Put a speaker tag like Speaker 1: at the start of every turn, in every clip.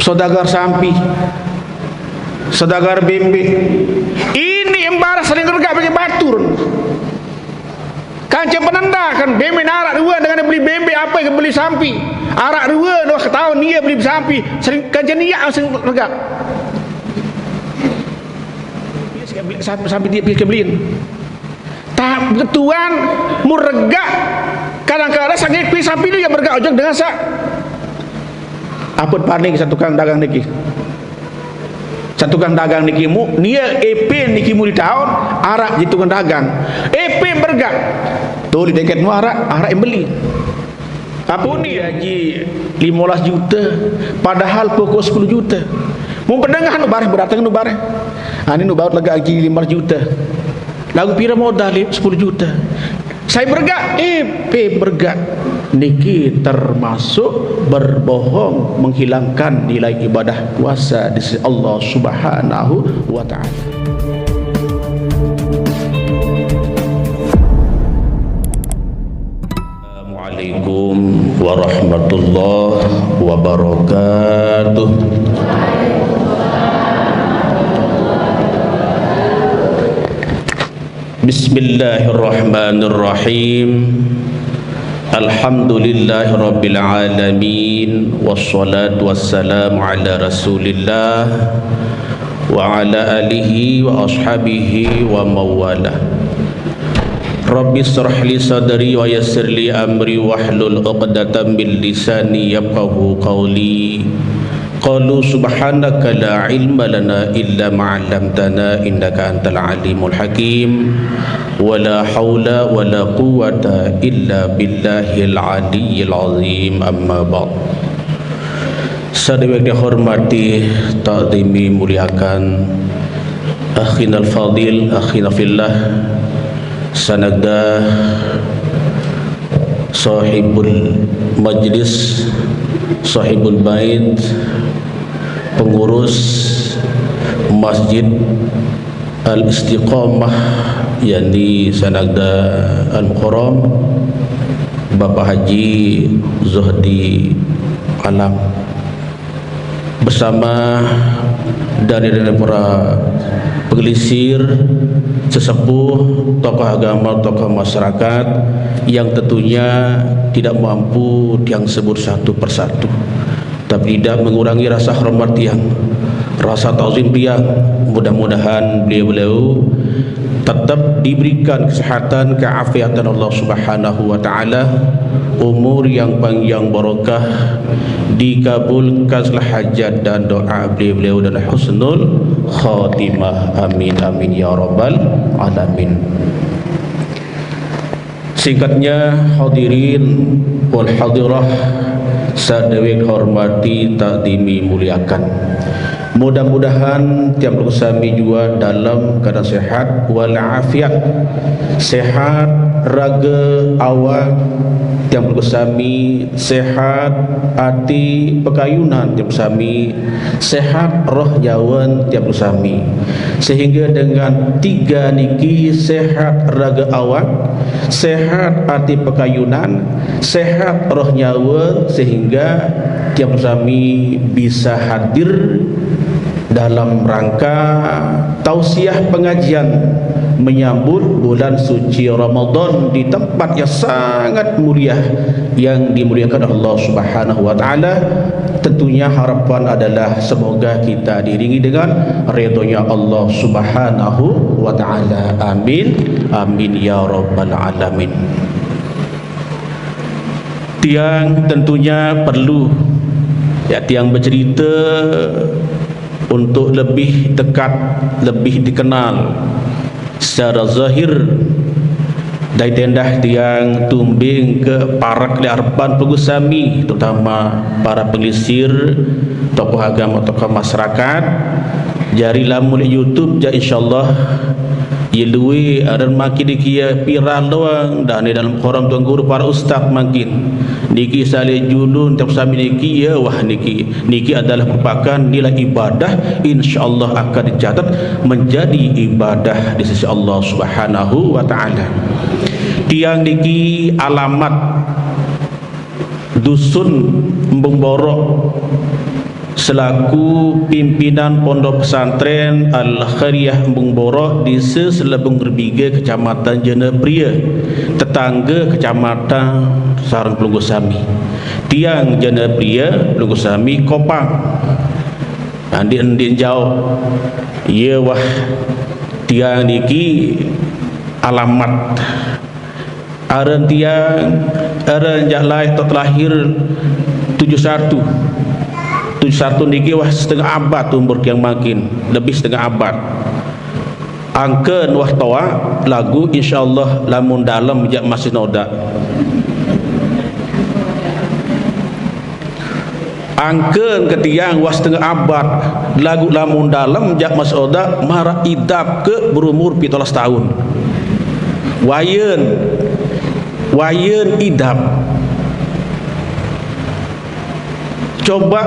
Speaker 1: saudagar sampi, saudagar bembe. Ini embara saling gergak bagi batur. Kancing penanda kan bembe arak dua dengan beli bembe apa yang beli sampi. Arak dua dua ketahuan dia beli sampi, sering kancing niat sering gergak. Sampai dia pergi beliin. Tak ketuan muregak kadang-kadang sakit pi sampai dia bergak ojek dengan sak. Apun paling satu tukang dagang niki. Satu tukang dagang niki mu dia EP niki mu di tahun arak di tukang dagang. EP bergak. Tu di deket mu arak yang beli. Apa ni haji 15 juta padahal pokok 10 juta. Mu pendengar nu bareh beratang nu bareh. Ini nu baut lega haji 5 juta. Lagu pira modal 10 juta. Saya bergak, bergak. Niki termasuk berbohong, menghilangkan nilai ibadah puasa di sisi Allah Subhanahu wa taala. Assalamualaikum warahmatullahi wabarakatuh. Bismillahirrahmanirrahim. Alhamdulillahi rabbil alamin. Wassalatu wassalamu ala rasulillah wa ala alihi wa ashabihi wa mawalah. Rabbi shrah li sadri wa yassir li amri wahlul 'uqdatam min lisani yafqahu qawli. Qalu subhanaka la ilma lana illa ma 'allamtana innaka antal alimul hakim. Wala haula wala quwwata illa billahil aliyyil azim. Amma ba'd. Saudara yang dihormati, ta'zimi, muliakan, akhinal fadil, akhina fillah, sanagda sahibul majlis, sahibul bait, pengurus Masjid Al-Istiqamah yang di Sanagda Al-Mukarram, Bapak Haji Zuhdi Alam, bersama dari para pengelisir, sesepuh, tokoh agama, tokoh masyarakat yang tentunya tidak mampu yang sebut satu persatu, tapi tidak mengurangi rasa hormat yang, rasa ta'zim yang. Mudah-mudahan beliau-beliau tetap diberikan kesehatan, keafiatan Allah Subhanahu wa taala, umur yang panjang barakah, dikabulkanlah hajat dan doa beliau-beliau dan husnul khatimah. Amin amin ya rabbal alamin. Singkatnya, hadirin wal hadirah sadaya hormati, takdimi, muliakan. Mudah-mudahan tiap bersami juga dalam keadaan sehat walafiat, sehat raga awak tiap bersami, sehat hati pekayunan tiap bersami, sehat roh jawan tiap bersami, sehingga dengan tiga niki, sehat raga awak, sehat hati pekayunan, sehat roh nyawa, sehingga tiap bersami bisa hadir dalam rangka tausiah pengajian menyambut bulan suci Ramadan di tempat yang sangat mulia yang dimuliakan Allah Subhanahu wa taala. Tentunya harapan adalah semoga kita diiringi dengan ridhonya Allah Subhanahu wa taala. Amin amin ya rabbal alamin. Tiang tentunya perlu tiang bercerita untuk lebih dekat, lebih dikenal secara zahir dari tendah tiang tumbing ke para keliarpan pegusami, terutama para pengelisir, tokoh agama, tokoh masyarakat. Jari lamun YouTube ja insyaallah yelui adan makin dikia piral doang dan di dalam koram tuan guru para ustaz makin niki salih julun tiap sami niki ya wah niki adalah merupakan nilai ibadah, insyaallah akan dicatat menjadi ibadah di sisi Allah Subhanahu wa taala. Tiang niki alamat dusun Embung Borok selaku pimpinan Pondok Pesantren Al-Khairiyah Embung Borok di Selebung Berbiga, Kecamatan Jenepria, tetangga Kecamatan Sarang Pelunggusami. Tiang Jenepria, Pelunggusami, Kopang. Andin jauh. Ya wah, tiang niki alamat aran tiang aran jalai tok lahir 71 niki wah setengah abad umur yang makin lebih setengah abad. Angken wah toa lagu insyaallah lamun dalam jak masih noda. Angken ketiang wah setengah abad lagu lamun dalam jak masih noda marah idap ke berumur 17 tahun. Wayen idap. Coba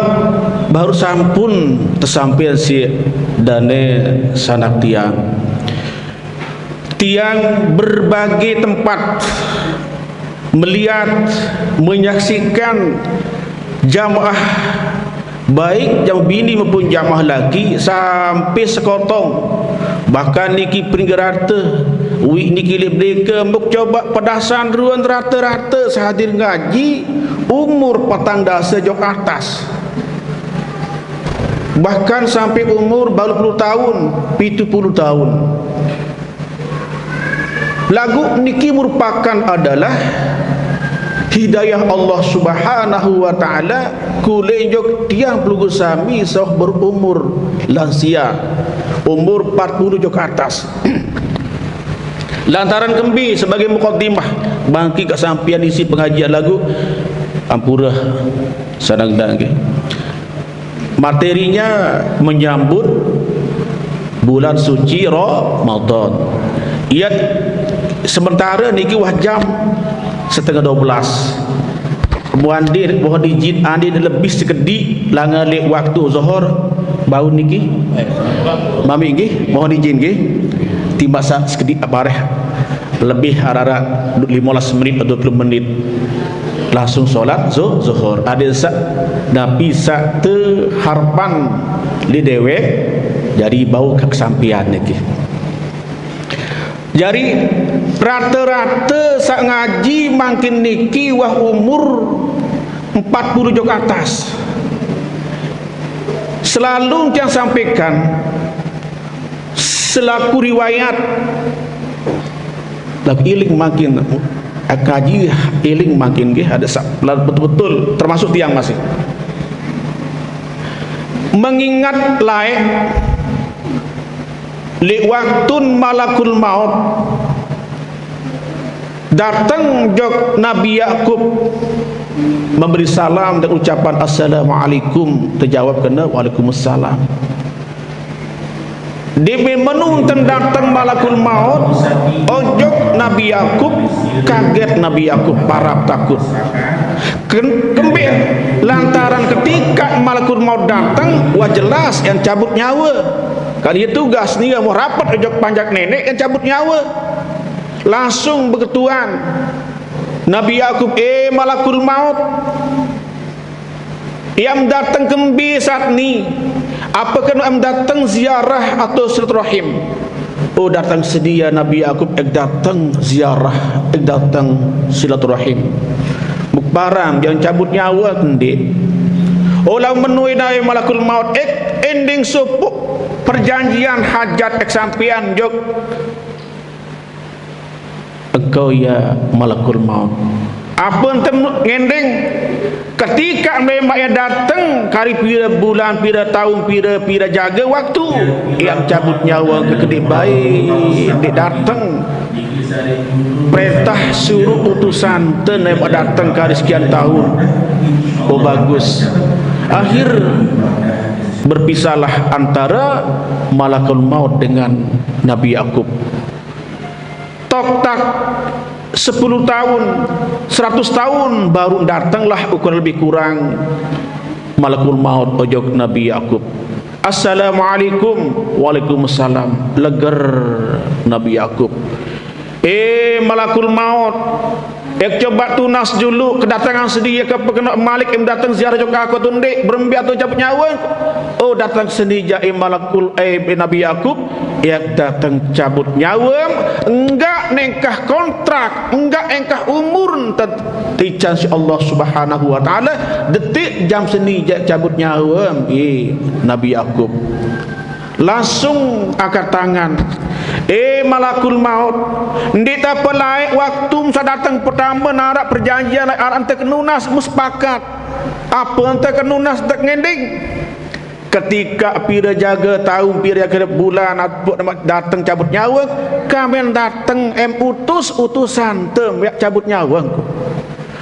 Speaker 1: baru sampun tersampil si dane sanak tiang berbagai tempat melihat menyaksikan jamaah baik jamaah bini maupun jamaah laki sampai sekotong, bahkan niki pringgerata wi niki lebdeka mbok coba pedasan ruan rata-rata sahadir ngaji umur patang dasa jok atas, bahkan sampai umur 40 tahun 70 tahun. Lagu niki merupakan adalah hidayah Allah Subhanahu wa taala kule jok tiang Pelunggusami sah berumur lansia umur 40 jok atas. Lantaran kembi sebagai mukaddimah bangki kesampian isi pengajian lagu ampura sadang dangge. Materinya menyambut bulan suci Ramadan. Ia sementara niki wah jam setengah 12. Mohon izin andi lebih sekedi langale waktu zuhur bau niki. Mami nggih, mohon izin nggih. Timba sekedi apareh lebih harara 15 menit atau 20 menit langsung solat zuhur. Ada sak nabi sak te harapan li dewe jadi bau kesampian niki. Jadi rata-rata sak ngaji makin niki wah umur 40 jok atas. Selalu yang sampaikan selaku riwayat lagu iling makin kaji iling makin nggih ada betul-betul termasuk tiang masih mengingat laik li waktun malakul maut datang jok Nabi Yakub memberi salam dan ucapan assalamualaikum, terjawab kena waalaikumsalam. Dia menonton datang malakul maut, ojok Nabi Yakub kaget, Nabi Yakub parap takut kembir lantaran ketika malakul maut datang wah jelas yang cabut nyawa. Kali itu tugas ni mau rapat ojok panjak nenek yang cabut nyawa. Langsung berketuan Nabi Yakub, malakul maut yang datang kembali saat ni, apakah yang datang ziarah atau silaturahim? Oh datang sedia Nabi Yakub datang ziarah, datang silaturahim. Barang yang cabut nyawa kendi. Oh lalu menui nabi malakul maut ending supuk perjanjian hajat eksampian jok. Engkau ya malakul maut, apa ngending ketika memang yang datang kari pira bulan pira tahun pira jaga waktu yang cabut nyawa ke kedai baik dia datang perintah suruh utusan tenempak datang kari sekian tahun. Oh bagus, akhir berpisahlah antara malakul maut dengan Nabi Yakub. Tok tak 10 tahun 100 tahun baru datanglah ukuran lebih kurang malakul maut ojok Nabi Yakub. Assalamualaikum, waalaikumsalam. Leger Nabi Yakub. Malakul maut coba tunas dulu kedatangan sedia ke pengenok Malik yang datang ziarah juga aku tundik berembiak tu cabut nyawa. Oh datang senija malakul Nabi Yakub ya datang cabut nyawa, enggak nengkah kontrak, enggak engkah umur tican si Allah Subhanahu wa taala detik jam senija cabut nyawa Nabi Yakub langsung angkat tangan, malakul maut ndita pelai waktu saya datang pertama narak perjanjian ante kenunas muspakat apa ante kenunas tak ngending ketika pira jaga tahun pira jaga bulan datang cabut nyawa kami datang utusan tem cabut nyawa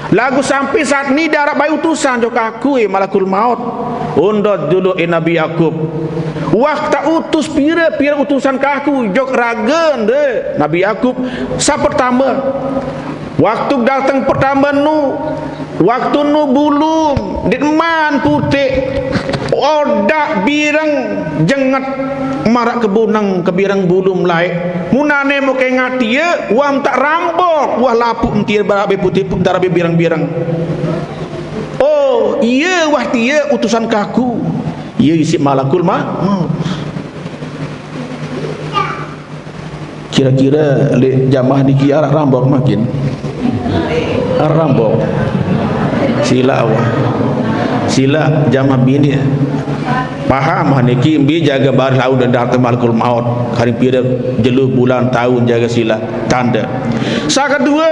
Speaker 1: lagu sampai saat ni darah bayi utusan juga aku malakul maut undot dulu Nabi Yakub waktu utus pira utusan ke aku jok ragen de Nabi Yakub sa pertama waktu datang pertama waktu bulum ditman putih odak birang jengat marak kebunang kebirang bulum lain munane mo kay ngatia wam tak rambok wah lapuk entir barabe putih pun darabe birang-birang oh iya wah tia utusan kaku iya isi malakul maut kira-kira jamaah di kiara rambok makin rambok sila awak sila jamaah bini paham niki bi jaga bar laut dan datang malakul maut hari pira jelu bulan tahun jaga sila tanda sa kedua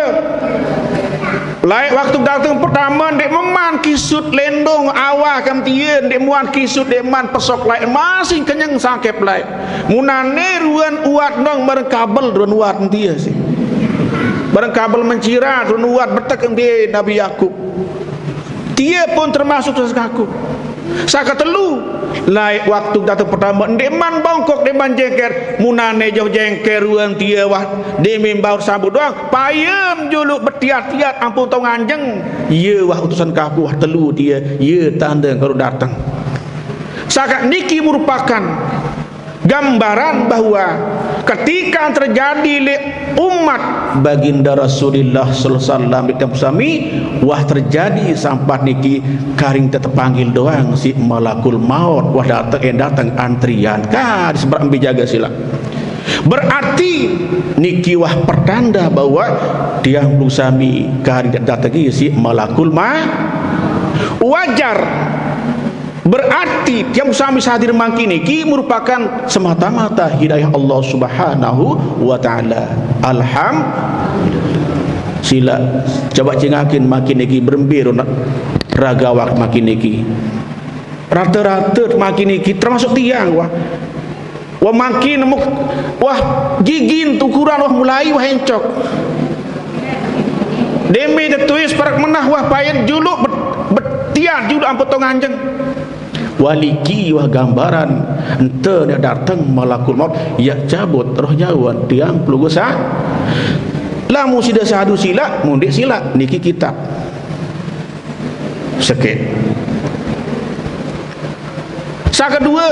Speaker 1: lain waktu datang pertama dek meman kisut lendong awah kam tien dek muan kisut dek man pesok lain masing kenyang sakep lain munane ruan uat dong bareng kabel ruan uat dia sih bareng kabel mencira ruan uat betek dia Nabi Yakub dia pun termasuk sesaku saka telu lain waktu datang pertama deman bongkok deman jengker munane jauh jengker ruang dia wah demin baur sambut doang payem juluk bertiat-tiat ampun tau nganjeng iya wah utusan kaku wah telu dia iya tanda kalau datang saka niki merupakan gambaran bahwa ketika terjadi le umat baginda Rasulullah sallallahu alaihi wasallam di sami wah terjadi sampai niki karing tetap panggil doang si malakul maut wah datang antrian ka disebut ambil jaga sila berarti niki wah pertanda bahwa dia bersami karing datang si malakul maut wajar berarti yang sami hadir mangkini ki merupakan semata-mata hidayah Allah Subhanahu wa taala. Alhamdulillah. Sila coba cengakin makin iki berembir raga wak makin iki. Rata-rata makin iki termasuk tiang wah makin wah gigin ukuran wah mulai wah encok. Demi detuis parak menah wah payet juluk betiar juluk ampun anjeng. Waliki wah gambaran ente dia datang malakul maut ya cabut roh nyawa tiang pelugu sah lamu sida sadu sila mundik sila niki kitab sakit sa kedua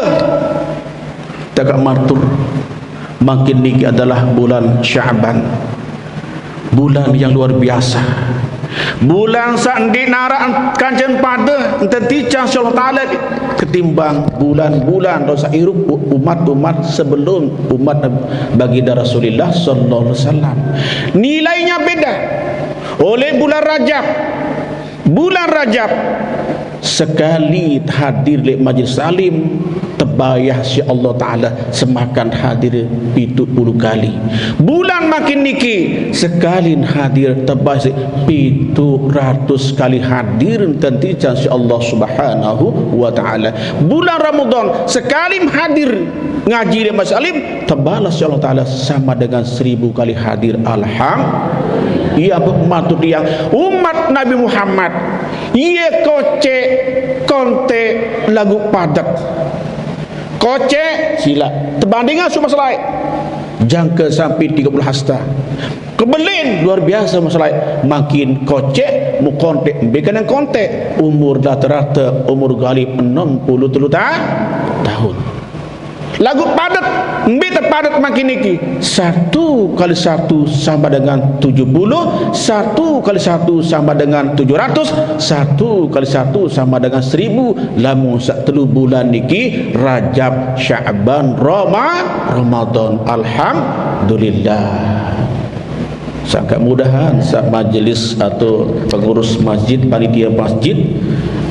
Speaker 1: tagak martur makin niki adalah bulan Sya'ban bulan yang luar biasa bulan sandi naraan kanjen pada tenticang Allah Ta'ala ketimbang bulan-bulan dosa irup umat-umat sebelum umat baginda Rasulullah sallallahu alaihi wasallam nilainya beda oleh bulan Rajab sekali hadir di majlis salim tebayah si Allah Ta'ala semakan hadir 70 kali bulan makin niki sekali hadir tebayah 700 kali hadir tentu si Allah Subhanahu wa Ta'ala bulan Ramadan sekali hadir ngaji di majlis salim tebalah si Allah Ta'ala sama dengan 1000 kali hadir alhamdulillah ia bermatut yang umat Nabi Muhammad ia koce konte lagu padat koce sila terbandingan semua selai jangka sampai 30 hasta kebelin luar biasa masalah makin koce mu konte bikin yang konte umur rata-rata umur galib 63 tahun Lagu padat, ambil terpadat makin niki. 1 kali 1 sama dengan 70, 1 kali 1 sama dengan 700, 1 kali 1 sama dengan 1000. Lamun sak 3 bulan niki Rajab, Sya'ban, Ramadan. Alhamdulillah. Sangat mudahan sak majlis atau pengurus masjid, panitia masjid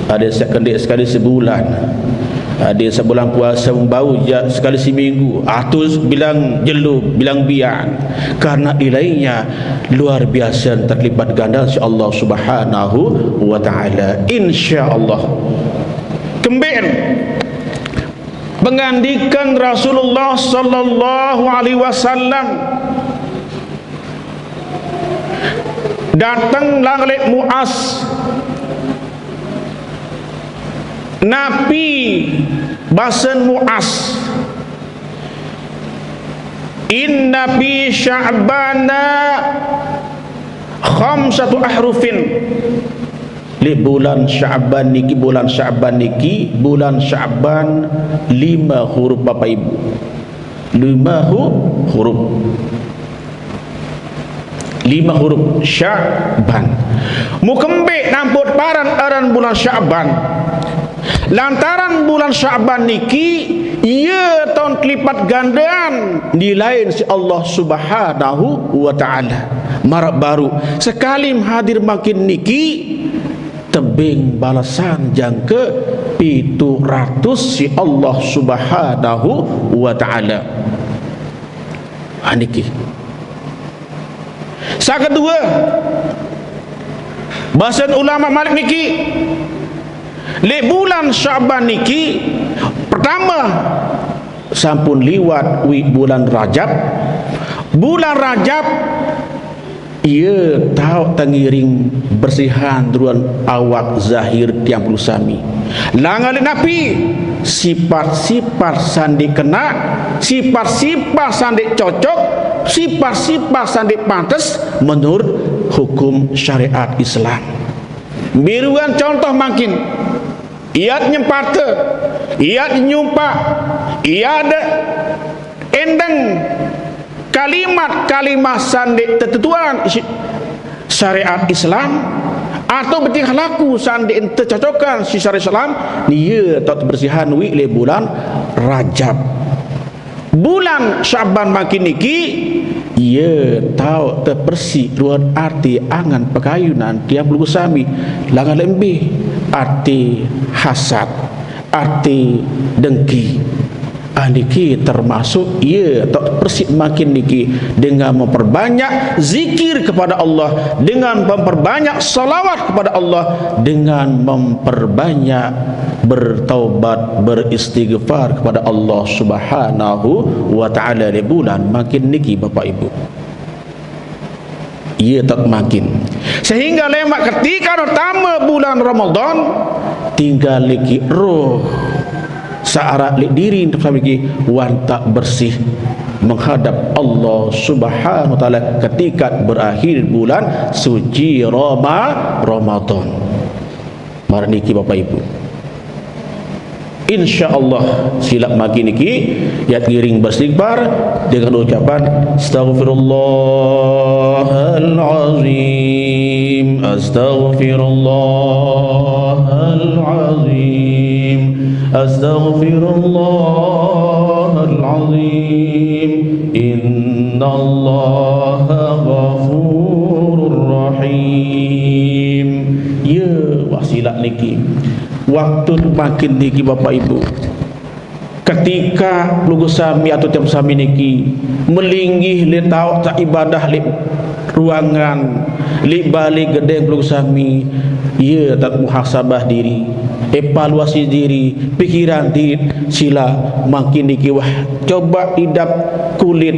Speaker 1: ada sekali sebulan. Ada sebulan puasa membau sekali seminggu, atus bilang jelub, bilang biang, karena nilainya luar biasa terlibat ganda insya-Allah Subhanahu wa taala. Insya-Allah. Kembali mengandikan Rasulullah sallallahu alaihi wasallam datanglah oleh Muaz Nabi basan Muaz, inna bi Sya'bana khamsatu ahrufin. Li bulan Sya'ban niki, bulan Sya'ban 5 huruf Bapak Ibu. 5 huruf Sya'ban. Mukembek namput paran aran bulan Sya'ban. Lantaran bulan Sya'ban niki ia tahun kelipat gandaan nilai si Allah Subhanahu wa taala. Marak baru sekali hadir makin niki tebing balasan jangka 700 si Allah Subhanahu wa taala. Niki. Sa kedua, bahasan ulama Malik niki le bulan Sya'ban niki pertama sampun liwat bulan Rajab. Bulan Rajab ia tahu tengiring bersihan druan awak zahir tiang puluh sami. Langal Nabi sifat-sifat sandi kena, sifat-sifat sandi cocok, sifat-sifat sandi pantas menurut hukum syariat Islam. Biruan contoh makin iat nyempata, iat nyumpak, iat endang kalimat-kalimat sandi tertentuan syariat Islam atau bertingkah laku sandi tercocokan si syariat Islam, dia tak bersihan wi le bulan Rajab. Bulan Sya'ban makin niki ia tahu terpersi ruan arti angan pakayunan tiap lugu sami langan lebih arti hasad, arti dengki. Niki termasuk ia tak persik makin niki dengan memperbanyak zikir kepada Allah, dengan memperbanyak salawat kepada Allah, dengan memperbanyak bertaubat, beristighfar kepada Allah Subhanahu wa taala di bulan makin niki Bapak Ibu. Ia tak makin sehingga lemak ketika pertama bulan Ramadan tinggal lagi roh saarat li diri sampai wan tak bersih menghadap Allah Subhanahu wa taala ketika berakhir bulan suci Ramadan. Mari niki Bapak Ibu, insyaallah silap makin niki ya giring beristighfar dengan ucapan astaghfirullahal-azim, astaghfirullahal-azim, astaghfirullahal-azim, innallaha ghafurur rahim. Ya wasilah niki waktu makin niki Bapak Ibu ketika lugu sami atau tiap sami niki melinggih li tau tak ibadah li ruangan li balik gede lugu sami, ia tak muhasabah diri, evaluasi diri, pikiran diri, sila makin niki wah coba idap kulit,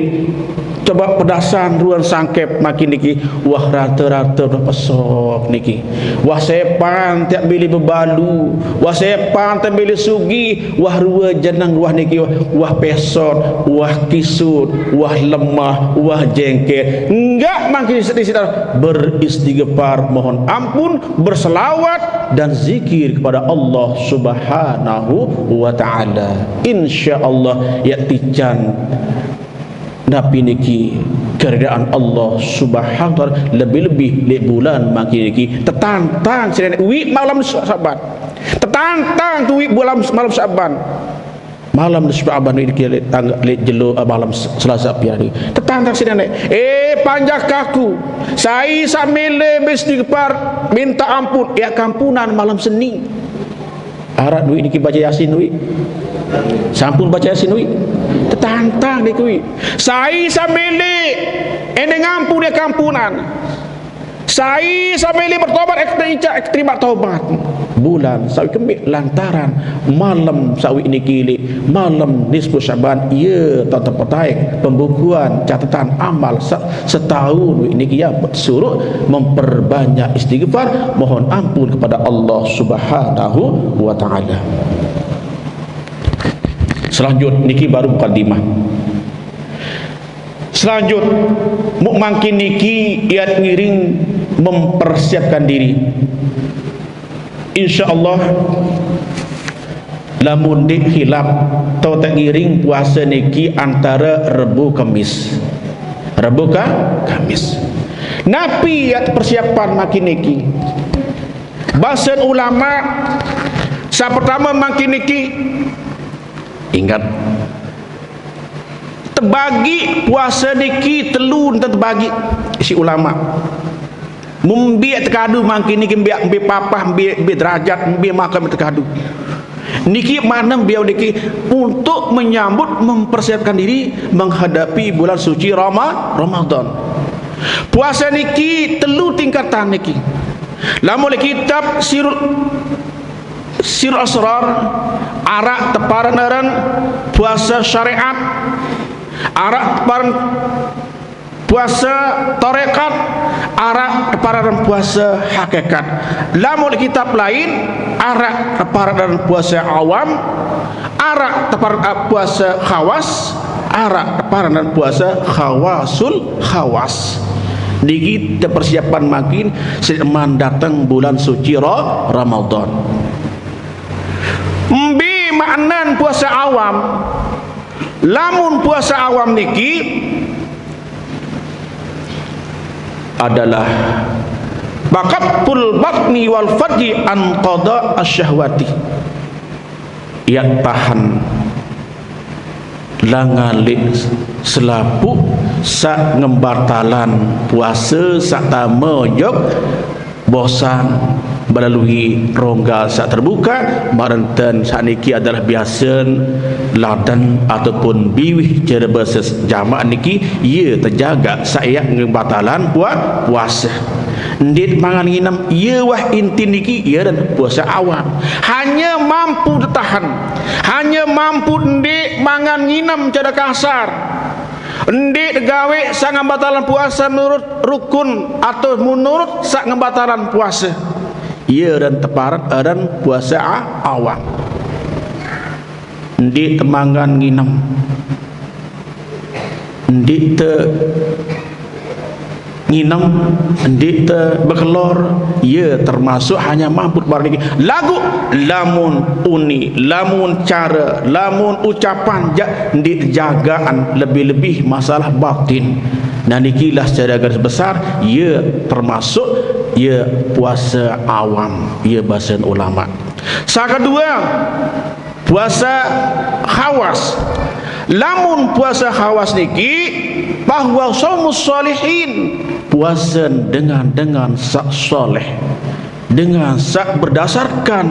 Speaker 1: coba pedasan ruang sangkep makin niki wah rata-rata pesok niki, wah sepan tiap beli bebalu, wah sepan tiap beli sugi, wah rua jenang wah niki wah pesot, wah kisut, wah lemah, wah jengket. Enggak makin sedih-sedih beristighfar, mohon ampun, berselawat dan zikir kepada Allah Allah Subhanahu wa taala. Insyaallah ya tijan Nabi niki keridaan Allah Subhanahu wa taala lebih-lebih di bulan makin niki tetantang sedene wi malam Saban. Tetantang tu wi bulan malam Saban. Malam Saban niki tanggal jelo malam Selasa piari. Tetantang sedene panjak kaku. Saya samile istighfar minta ampun ya kampunan malam Senin. Arak duit niki baca Yasin wi. Sampun baca Yasin wi. Tetantang ni kuwi. Saya samile ene ngampun ya kampunan. Saya samile bertobat terima taubat. Bulan sawi kembik lantaran malam sawi niki malam nisfu Syaban ia tetap petai pembukuan catatan amal setahun niki ya suruh memperbanyak istighfar mohon ampun kepada Allah Subhanahu wa taala. Selanjut niki baru mukadimah. Selanjut mungkin niki ia ngiring mempersiapkan diri. InsyaAllah lamun dik khilaf atau tak ngiring puasa niki antara Rebu Kamis. Rebu Kamis. Nabi ya persiapan makin niki. Bahasan ulama sa pertama makin niki ingat terbagi puasa niki telun terbagi isi ulama. Membiak terkadu makin niki biak papah biak derajat biak makan terkadu. Niki mana biau niki untuk menyambut mempersiapkan diri menghadapi bulan suci Ramadan. Puasa niki telu tingkatan niki. Lamun kitab Sirul Asrar arak teparan puasa syariat, arak teparan puasa tarekat, arak teparan puasa hakikat. Lamun kitab lain arak teparan puasa awam, arak teparan puasa khawas, arak teparan puasa khawasul khawas. Niki persiapan makin seman datang bulan suci Ramadan. Mbi maknan puasa awam. Lamun puasa awam niki adalah baqatul batni wal farji an qada asyahwati. Yang tahan langalik selapuk sak ngembatalan puasa sak tama jog bosan melalui rongga sak terbuka marantan saniki adalah biasa ladan ataupun biwih cara bahasa jamak niki ia terjaga saya ngembatalan puasa ndit mangan nginam ia wah inti niki ia dan puasa awam hanya mampu ditahan hanya mampu ndit mangan nginam cara kasar ndik gawe sak ngembatalan puasa menurut rukun atau menurut sak ngembatalan puasa ia dan teparat dan puasa awam ndik temangan nginam ndik te nginam ndik te berkelor ia termasuk hanya mampu barang lagu lamun uni lamun cara lamun ucapan ndik jagaan lebih-lebih masalah batin dan ikilah secara garis besar ia termasuk ia puasa awam ia bahasa ulama. Yang kedua puasa khawas. Lamun puasa khawas niki bahwa saumus sholihin puasa dengan sak soleh dengan sak berdasarkan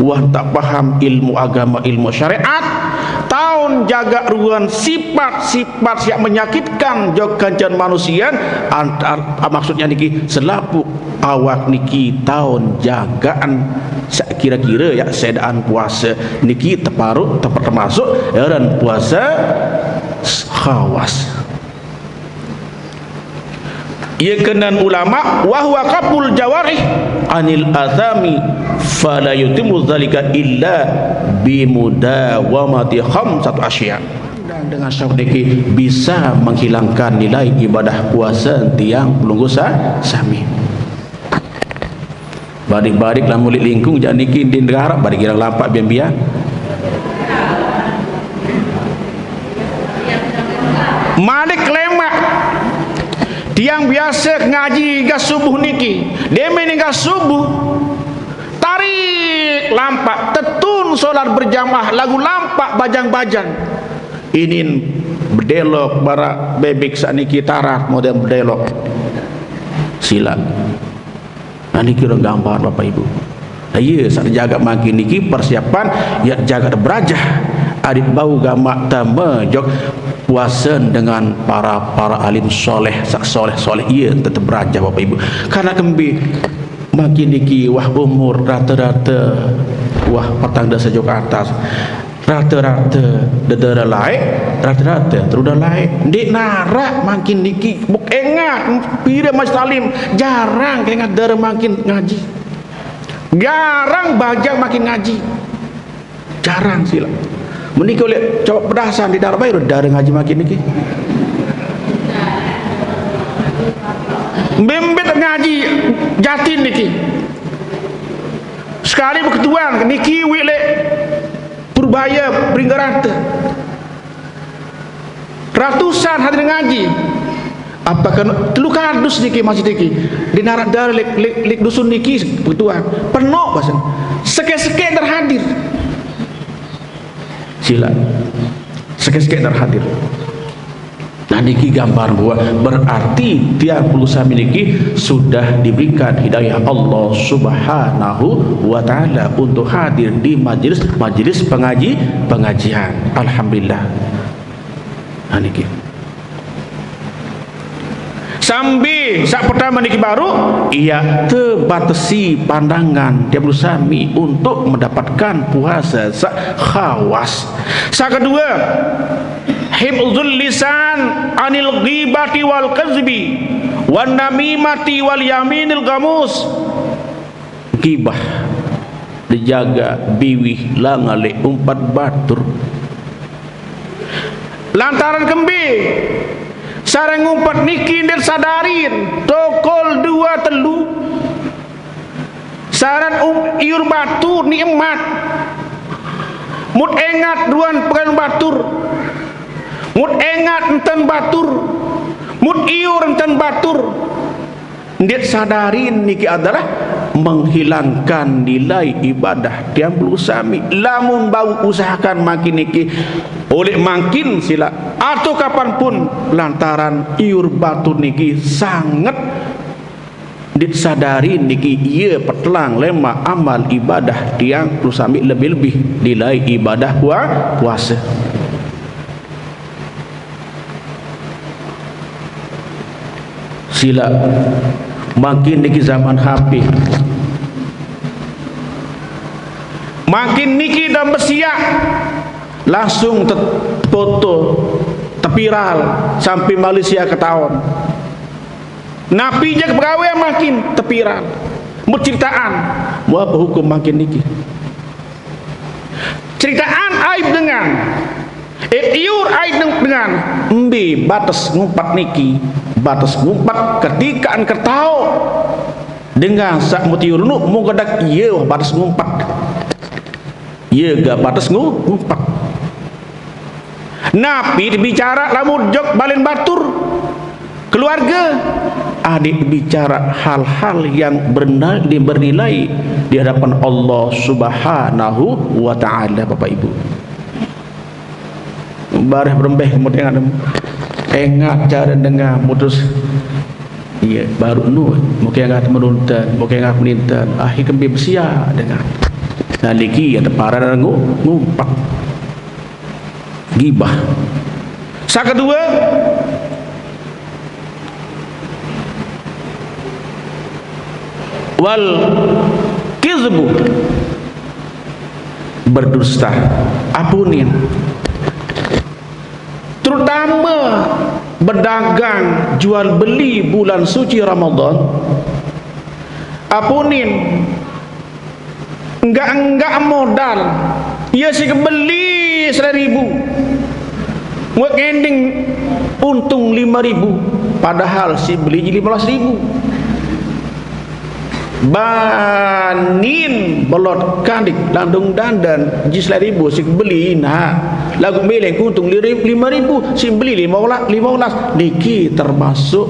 Speaker 1: wah tak paham ilmu agama ilmu syariat tahun jaga ruan sifat-sifat yang menyakitkan jokancan manusia maksudnya niki selapuk awak niki tahun jagaan kira-kira ya sedaan puasa niki teparut termasuk dan puasa khawas. Ia kenan ulama wahwa kapul jawarih anil athami fala yutimu dzalika illa bimudawamati khamsat asya. Dan dengan syarat niki bisa menghilangkan nilai ibadah puasa tiang pelunggu sami. barik-barik lah mulit lingkung jangan niki di negara bari kira lampak biar-biar. Malik lemak tiang biasa ngaji hingga subuh niki dia main hingga subuh tarik lampak tetun solat berjamaah lagu lampak bajang-bajang ini berdelok barak bebek saat niki tarak model berdelok silat nanti kira gambar Bapak Ibu iya saat jaga makin niki persiapan ya jaga berajah adit bau gamak tama jok puasa dengan para alim soleh sak soleh iya tetap berajah Bapak Ibu karena kembi makin niki wah umur rata-rata wah petang dah sejauh ke atas rata-rata dedera laik rata-rata terudah laik dik narak makin niki buk ingat pira mas talim jarang ingat dera makin ngaji jarang bajang makin ngaji jarang sila menikah oleh coba pedasan di dalam air darah ngaji makin niki bembet ngaji jatin niki sekali berketuan niki wile Purbaya Pringgarata ratusan hadir ngaji apakah telu kardus niki masjid niki di narak darah lik dusun niki berketuan penuh pasang seke-seke terhadir sila sekali-sekali terhadir nah niki gambar buat berarti tiap pulusan niki sudah diberikan hidayah Allah subhanahu wa ta'ala untuk hadir di majlis pengajian alhamdulillah nah niki sambil saat pertama niki baru ia terbatasi pandangan dia berusaha untuk mendapatkan puasa khawas. Saat kedua hifdzul lisan anil ghibati wal kazbi wan namimati wal yaminil gamus ghibah dijaga biwih langale umpat batur lantaran kembi sareng ngumpat niki dan sadarin tokol dua telu saran iur batur ni emat mut engat duan pegan batur mut engat enten batur mut iur enten batur dia sadarin niki adalah menghilangkan nilai ibadah tiang belusami lamun bau usahakan makin niki oleh makin sila atau kapanpun lantaran iur batu niki sangat disadari niki ia petlang lema amal ibadah tiang belusami lebih-lebih nilai ibadah puasa sila makin niki zaman HP makin niki dan bersiap langsung foto terviral sampai Malaysia ketahuan napi je pegawai makin terviral berceritaan mau apa hukum makin niki ceritaan aib dengan iur aib dengan mbi batas ngumpat niki batas ngumpat ketika an kertau dengan sak mutiur nu mau kedak iya batas ngumpat iya gak batas ngumpat napi bicara lamun jok balen batur keluarga adik bicara hal-hal yang bernilai di hadapan Allah subhanahu wa ta'ala Bapak Ibu bareh berembeh kemudian engat cara dengar mutus iya baru nu mungkin engat menuntan mungkin engat menintan akhir kembi bersia dengar dan lagi ada para ngumpak gibah. Saat kedua wal kizbu berdusta apunin terutama berdagang jual beli bulan suci Ramadan apunin enggak modal ia sih beli 1.000 buat ending untung 5.000 padahal si beli 15.000 banin bolot kandik landung dandan jis ribu si beli nah lagu meleng kuntung 5.000 si beli 15 niki termasuk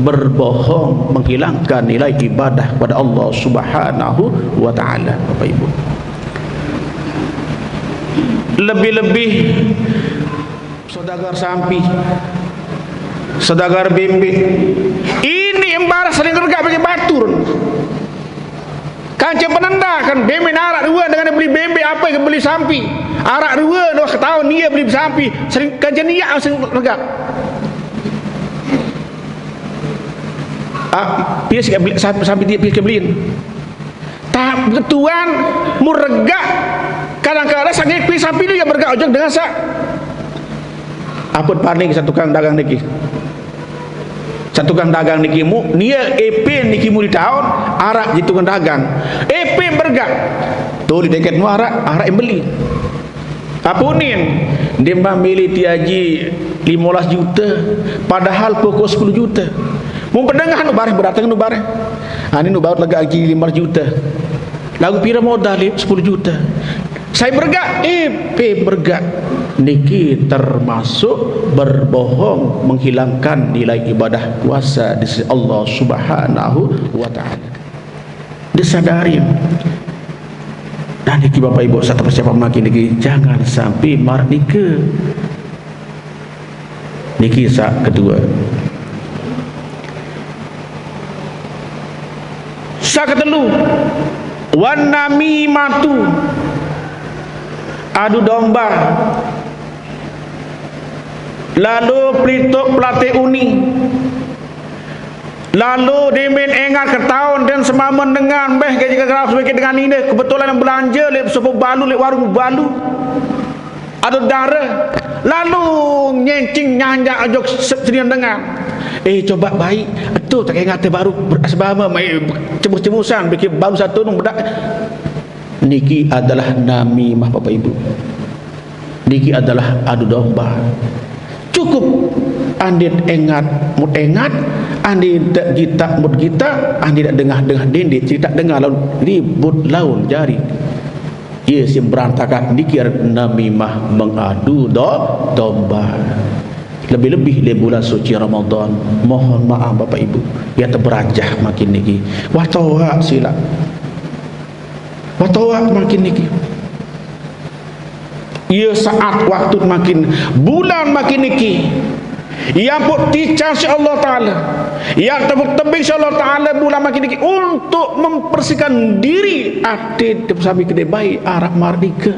Speaker 1: berbohong menghilangkan nilai ibadah kepada Allah Subhanahu wa taala. Bapak Ibu, lebih-lebih saudagar sampi, saudagar bembe ini embarah sering gergak bagi batur. Kancing penanda kan bembe arak dua dengan beli bembe apa yang beli sampi arak dua 2 tahun dia beli sampi sering kancing niat sering regap dia sih beli sampi dia pergi beliin tak ketuan muregak kadang-kadang sakit pergi sampi dia bergak ojek dengan sak apa panik satu tukang dagang niki satu tukang dagang niki mu dia EP niki mu di tahun arak di tukang dagang EP bergak tu di dekat mu arak yang beli apunin dia milih tiaji 15 juta padahal pokok 10 juta mu pendengar nu bareng berdatang nu bareng ini nu baut lega lagi 5 juta lagu pira modal 10 juta saya bergak EP bergak niki termasuk berbohong menghilangkan nilai ibadah puasa di sisi Allah Subhanahu wa taala. Disadari. Dan niki Bapak Ibu satu persiapan makin niki jangan sampai marah nika. Niki sak kedua. Sak ketelu wan namimatu adu domba lalu pelituk pelatih uni lalu dimin engat ke tahun dan semaman dengan beh gaji kekerap sedikit dengan ini kebetulan yang belanja lep sebuah balu lep warung balu ada darah lalu nyencing nyanjak ajok sedian dengan coba baik itu tak ingat baru sebama cemus-cemusan bikin baru satu nung bedak niki adalah namimah Bapak Ibu niki adalah adu domba cukup andin engat mut engat andin tak gita mut gita andin tak dengah dendek cerita dengar laun ribut laun jari yes yang berantakan niki namimah mengadu domba lebih-lebih di bulan suci Ramadan mohon maaf Bapak Ibu ya terberajah makin niki watawa sila watawa makin niki ia saat waktu makin bulan makin niki yang pun ticah Allah Ta'ala yang tebing Allah Ta'ala bulan makin niki untuk membersihkan diri adit sampai kedai baik arah mardika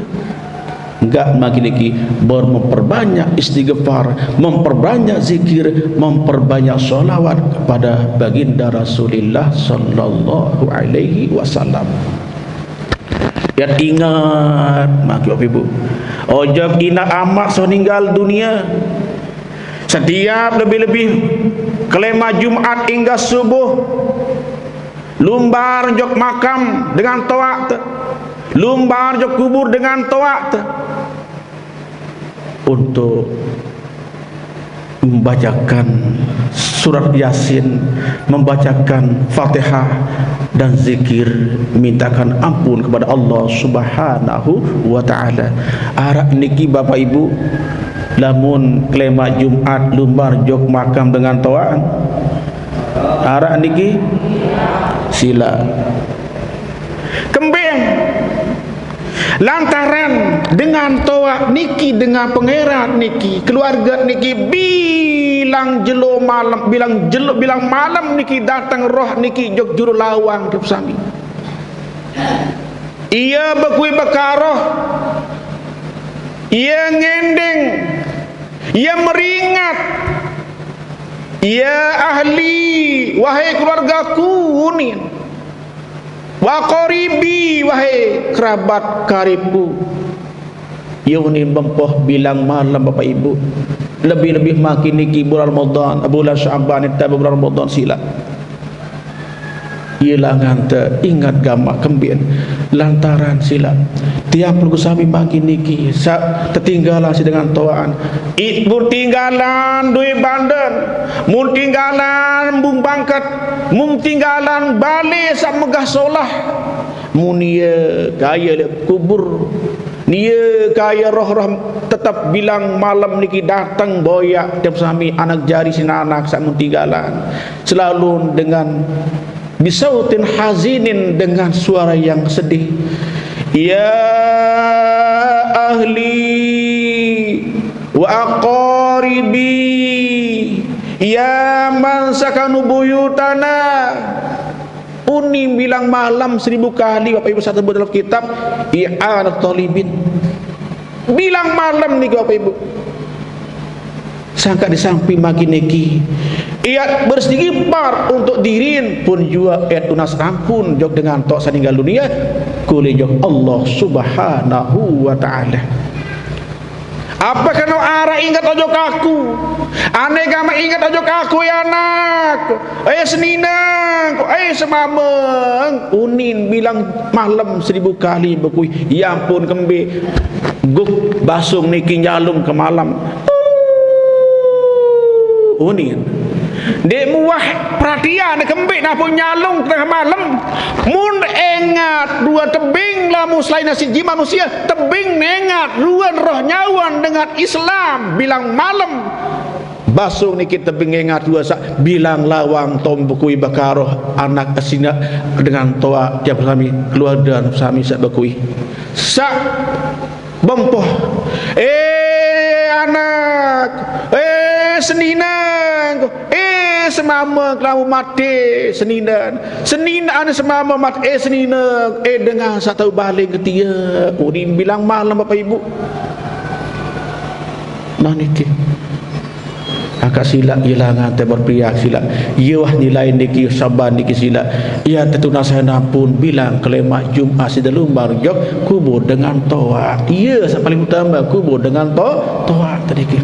Speaker 1: enggak makin niki memperbanyak istighfar memperbanyak zikir memperbanyak sholawat kepada baginda Rasulullah sallallahu alaihi wasallam. Ya ingat mak ibu ojab ina amat so ninggal dunia setiap lebih-lebih kelema Jumat hingga subuh lumbar jok makam dengan toak lumbar jok kubur dengan toak untuk membacakan surat Yasin, membacakan Fatihah dan zikir, mintakan ampun kepada Allah Subhanahu wa taala. Arak niki Bapak Ibu lamun kelema Jumat lumbar jok makam dengan toaan arak niki sila kembeng lantaran dengan toa niki dengan pangeran niki keluarga niki bilang jelo malam bilang malam niki datang roh niki jok juru lawang ke sami ia bekui bekaroh ia ngendeng ia meringat ya ahli wahai keluargaku ni wa qaribi wahai kerabat karibku yuni bempoh bilang malam Bapak Ibu lebih-lebih makin niki bulan Ramadan bulan Syaban itu bulan Ramadan sila ialah nganta ingat gamak kembien lantaran silap tiap lugu sami bagi niki tertinggalan si dengan toaan mun tinggalan duit bandan, mun tinggalan bung bangkat, mun tinggalan balik sak megah solah, mun ia gaya kubur, dia kaya roh-roh tetap bilang malam niki datang boyak tiap sami anak jari sina anak sak mun tinggalan selalu dengan bisautin hazinin, dengan suara yang sedih, ya ahli wa aqaribi ya man sakanu buyutana. Unim bilang malam 1000 kali, Bapak Ibu satu dalam kitab i'anat talibin, bilang malam nih Bapak Ibu sangka di samping makin neki ia beristighfar untuk dirin pun juga tunas ampun jog dengan tok saninggal dunia kuli jog Allah subhanahu wa ta'ala. Apa kena arah ingat ojo kaku ane gama ingat ojo kaku ya anak seninang semameng unin bilang malam 1000 kali bekui ya ampun kembe guk basung niki nyalung ke malam unin dek muah perhatian kembik nak pun nyalung tengah malam mun engat dua tebing lah muslain siji manusia tebing nengat ruan roh nyawan dengan Islam bilang malam basung niki tebing engat dua sak bilang lawang tom bekui bakaroh anak asina dengan toa tiap sami keluarga sami sak bekui sak bempoh anak seninang semama kelamu mati seninan semama mati seninang dengan satu balik ketia udin bilang malam Bapak Ibu nah niki akak sila ilangan te berpihak sila ieuh nilai niki saban niki sila ia tetuna saya pun bilang kelemak Jumat sidelumbar jog kubur dengan toa ia paling utama kubur dengan toa tadi ki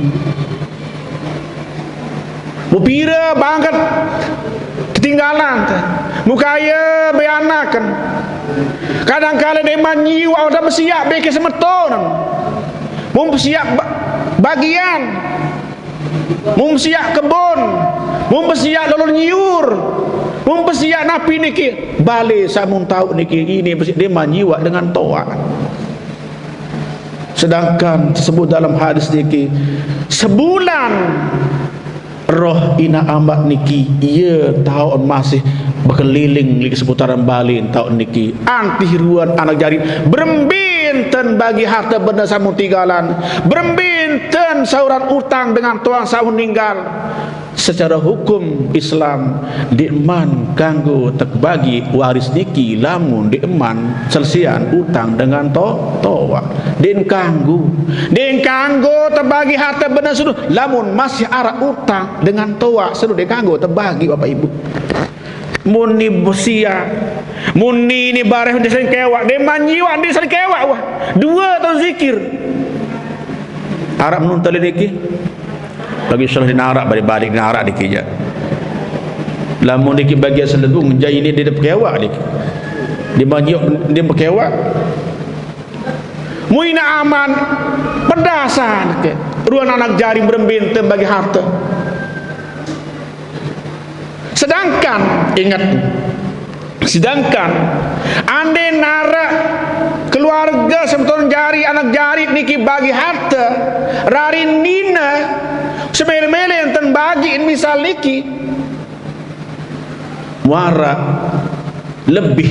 Speaker 1: mupira bangkat ketinggalan mukaya beanakan kadang-kadang dia manyiwa udah bersiap beke semeton mum bersiap bagian mum bersiap kebun mum bersiap lolor nyiur mum bersiap napi niki balik samun tahu niki ini dia manyiwa dengan toa sedangkan tersebut dalam hadis niki sebulan roh ina amat niki ia tahun masih berkeliling di seputaran Bali tahun niki anti ruan anak jari berembinten bagi harta benda samun tinggalan berembinten sauran utang dengan tuang samun ninggal secara hukum Islam dieman ganggu terbagi waris niki lamun dieman selesian utang dengan toa din kanggu terbagi harta benda suruh lamun masih arah utang dengan toa suruh dikanggu terbagi Bapak Ibu muni besia muni ni bareh desan kewak de manyiwa desan kewak wah dua tahun zikir Arab nun tali niki bagi salah dinarak balik dinarak diki je lamun diki bagi selegung jai ini dia berkewak diki dia banyak dia berkewak muina aman pedasan ke ruan anak jari berembinten bagi harta sedangkan ingat ande narak keluarga sebetulnya jari anak jari niki bagi harta rarin nina semele-mele enten bagi misal niki warak lebih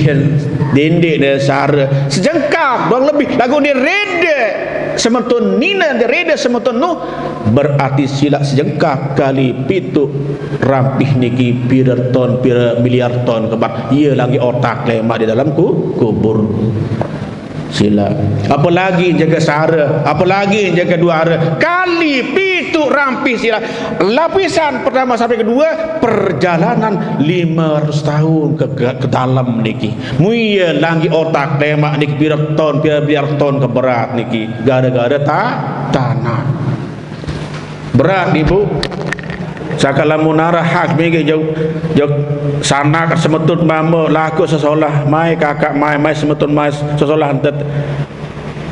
Speaker 1: dendek dan sara sejengkap dong lebih lagu dia reda semetun nina dia reda semetun nu berarti silak sejengkap kali pitu rampih niki pira ton pira miliar ton kebat ia lagi otak lemak di dalam kubur sila apalagi jaga sara apalagi jaga dua ara kali pitu rampih sila lapisan pertama sampai kedua perjalanan 500 tahun ke dalam niki muia lagi otak lemak niki pira ton ke berat niki gara-gara tanah berat Ibu sakala munara hak mege jauh sana semetut mama laku sesolah mai kakak mai semetut mai sesolah hantet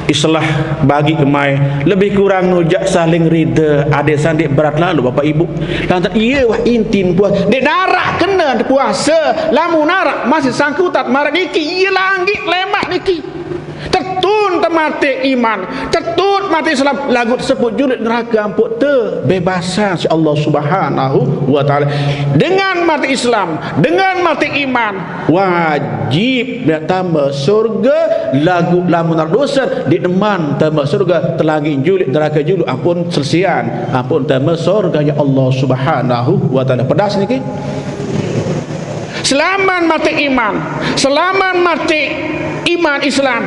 Speaker 1: islah bagi ke mai lebih kurang nujak saling rida adik sandik berat lalu bapak ibu lantas iya wah intin puas dek narak kena puasa lamun narak masih sangkutat marak niki iya langit lemak niki tertun temati iman tertun mati Islam lagu tersebut julid neraka ampuk bebasan si Allah subhanahu wa ta'ala dengan mati Islam dengan mati iman wajib tama surga lagu lamun dosa di deman tama surga telangi julid neraka julid ampun selesian ampun tama surga ya Allah subhanahu wa ta'ala pedas niki selamat mati iman selamat mati iman Islam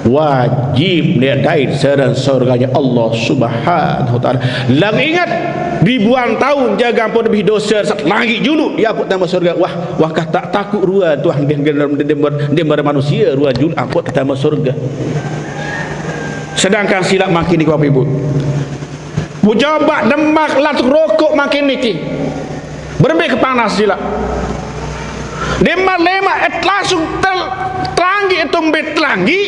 Speaker 1: wajib lihat serang surganya Allah subhanahu wa ta'ala. Lagi ingat ribuan tahun jaga ampun lebih dosa lagi julu ya ampun nama surga wah tak takut ruan Tuhan dia manusia ruan julu ampun nama surga. Sedangkan silap makin ni Bapak Ibu mujabak demak latuk rokok makin niki berbeda panas silap lemak langsung teranggi itu mbet teranggi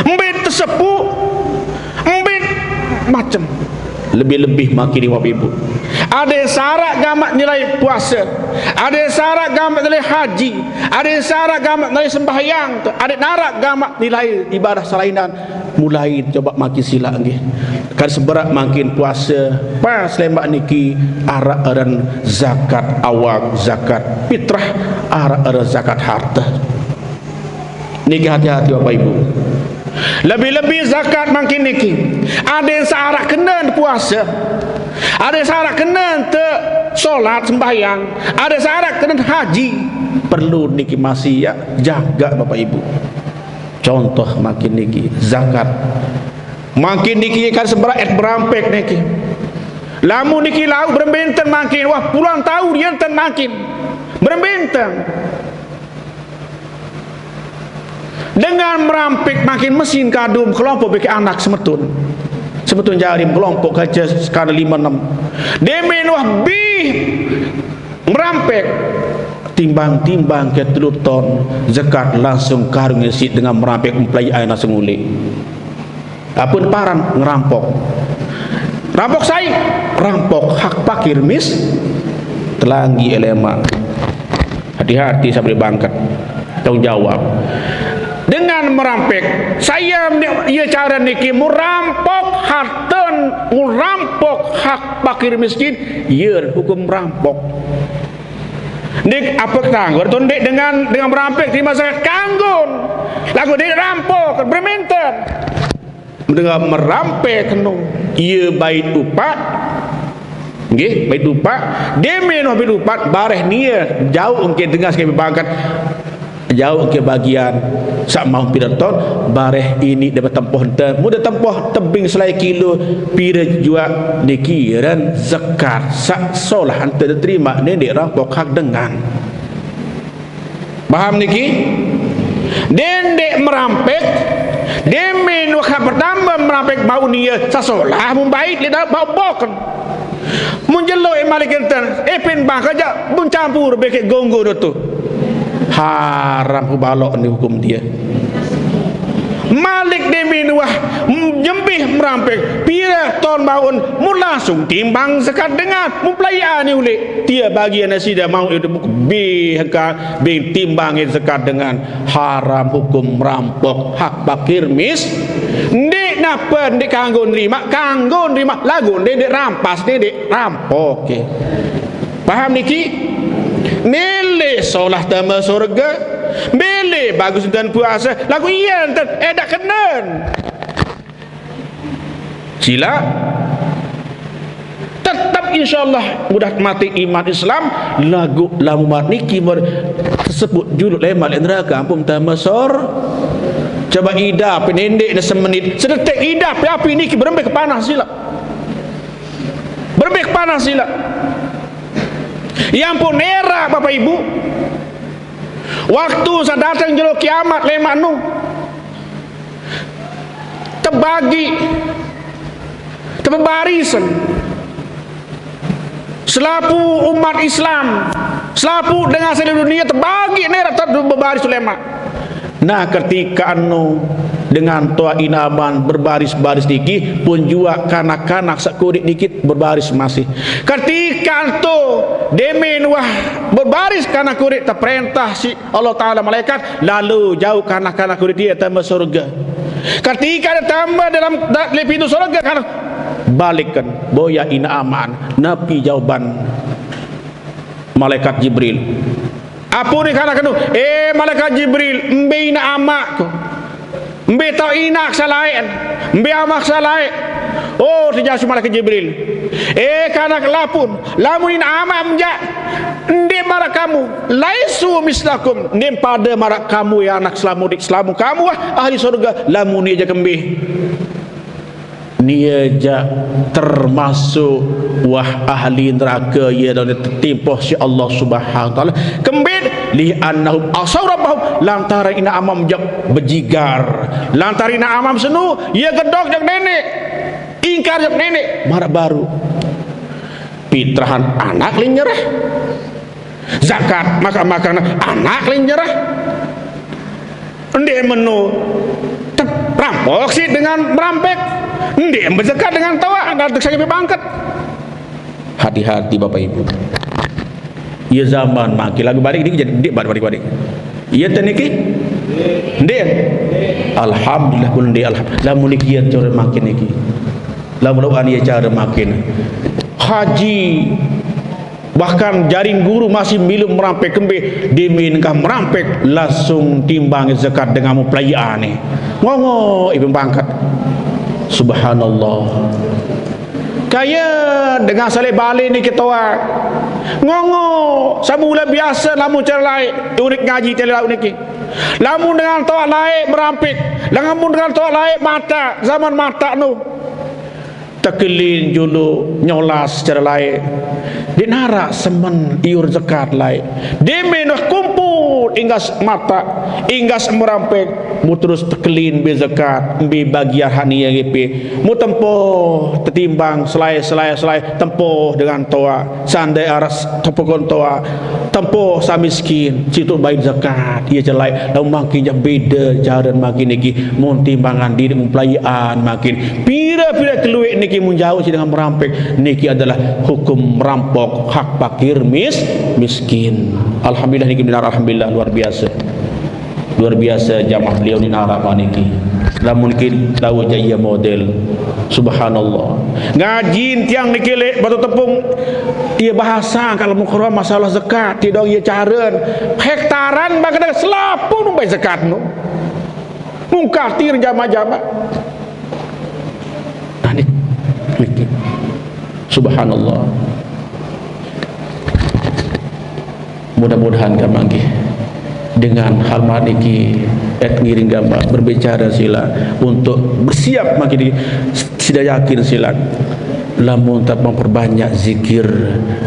Speaker 1: mbet tersepuk mbet macam lebih-lebih makin Bapak Ibu ada syarat gamak nilai puasa ada syarat gamak nilai haji ada syarat gamak nilai sembahyang ada narak gamak nilai ibadah selainan mulai coba makin silap nggih kan seberat makin puasa pas lembak niki arak-aran zakat awak zakat fitrah arak-aran zakat harta niki hati-hati Bapak Ibu lebih-lebih zakat makin niki ada yang syarat kena puasa ada yang syarat kena solat sembahyang ada syarat kena haji perlu niki masih ya jaga Bapak Ibu contoh makin niki zakat makin niki kan seberat berampek niki lamu niki lau berbentang makin wah puluhan tahun dia makin berbentang dengan merampik makin mesin kadum kelompok bagi anak semetun jarim kelompok kaca sekali 5-6 demen wah bih merampik timbang-timbang ke 3 ton zakat langsung karung isi dengan merampik mempelai air langsung ulik apun paran ngerampok rampok saya rampok hak pakir mis telangi elema hati-hati sampai bangkat tanggung jawab dengan merampok saya ia cara niki merampok harta merampok hak pakir miskin ia hukum merampok dik apa kanggur tu dik dengan merampok di masyarakat kanggun lagu dik rampok bermenten dengan merampok kenu ia bait upat nggih bait upat demen bait upat bareh nia jauh engke dengar sekali bangkat jauh ke bagian sak mau piraton bareh ini dapat tempoh mudah tempoh tebing selai kilo pira jua dikiran zakat sak solah ante diterima nenek rampok hak dengan paham niki dendek merampek demen waktu pertama merampek bau nia sasolah membaik lidah bau boken munjelo malik enten pen bang aja pun campur beke gonggo tu haram balok ni hukum dia malik demin wah jembih merampek pira ton baun mu langsung timbang zakat dengan mempelaya ni ulik dia bagian nasi dah mau itu bihka bin timbangin zakat dengan haram hukum merampok hak pakir mis ndik napa ndik kanggo nerima lagu ndik rampas ndik rampok okay. Paham niki milih solah tama surga milih bagus dan puasa lagu iya tak kenen sila tetap insyaallah mudah mati iman Islam lagu lamu niki tersebut juluk lemak neraka ampun tama sor coba idap pendek na semenit sedetik idap api niki berembek panas sila yang pun era Bapak Ibu waktu saya datang jelo kiamat lemak nu terbagi terbarisan selapu umat Islam, selapu dengan seluruh dunia terbagi ni berbaris ulama. Nah ketika dengan tua inaman berbaris-baris dikit pun juga kanak-kanak sekurit dikit berbaris masih. Ketika tu demen wah berbaris kanak kurit terperintah si Allah Taala malaikat lalu jauh kanak-kanak kurit dia tambah surga. Ketika dia tambah dalam pintu surga kan balikkan boya inaman nabi jawaban malaikat Jibril. Apa ni kanak-kanak? Malaikat Jibril mbe ina amak ko. Mbe tau inak salain, mbe amak salain. Oh terjadi malaikat Jibril. Kanak lapun, lamun ina amak menjak. Ndem marak kamu, laisu mislakum. Ndem pada marak kamu ya anak selamu kamu ahli surga. Lamun ni aja kembih. Ni aja termasuk wah ahli neraka ya dan tertimpa si Allah Subhanahu wa taala. Kembid li annahum asawrabahum lantaran ina amam jak bejigar. Lantaran ina amam senu ya gedok jak nenek. Ingkar jak nenek marak baru. Pitrahan anak lin nyerah. Zakat makan anak lin nyerah. Ndek menu rampok sih dengan merampek. Ndek berzakat dengan tawa dan saya bangkat. Hati-hati Bapak Ibu. Ya zaman makin lagu balik ini jadi ndek balik. Iya teniki? Ndek. Alhamdulillah pun ndek alhamdulillah. Lamun iki cara makin iki. Lamun ani cara makin. Haji bahkan jaring guru masih belum merampek kembe diminkah merampek langsung timbang zakat dengan mempelajari ni ngongo ibu bangkat. Subhanallah. Kaya dengan salih balik ni kita ngongo samula biasa lamun cara lain unik ngaji tela unik lamun dengan tawa lain merampik lamun dengan tawa lain mata zaman mata nu tekelin julu nyolas secara lain dinara semen iur zakat lain dimenuh kumpul inggas mata inggas merampik mu terus tekelin be zakat be bagian hani yang GP mu tempoh tertimbang selai tempoh dengan toa sandai aras topokon toa tempoh sa miskin situ baik zakat ia celai lalu makin jam beda cara makin niki mun timbangan diri mempelayan makin pira-pira keluik niki mun jauh dengan merampik niki adalah hukum merampok hak fakir miskin. Alhamdulillah niki benar alhamdulillah luar biasa jamaah beliau ni narap niki. Lamun niki tahu jaya model. Subhanallah. Ngaji tiang niki lek batu tepung dia bahasa kalau mukra masalah zakat tidak ia caren hektaran bagada selapun umpai zakat nu. Mungkatir jama-jama. Niki. Subhanallah. Mudah-mudahan kami dengan hal niki ngiring gambar berbicara sila untuk bersiap makin sudah yakin sila lamun tak memperbanyak zikir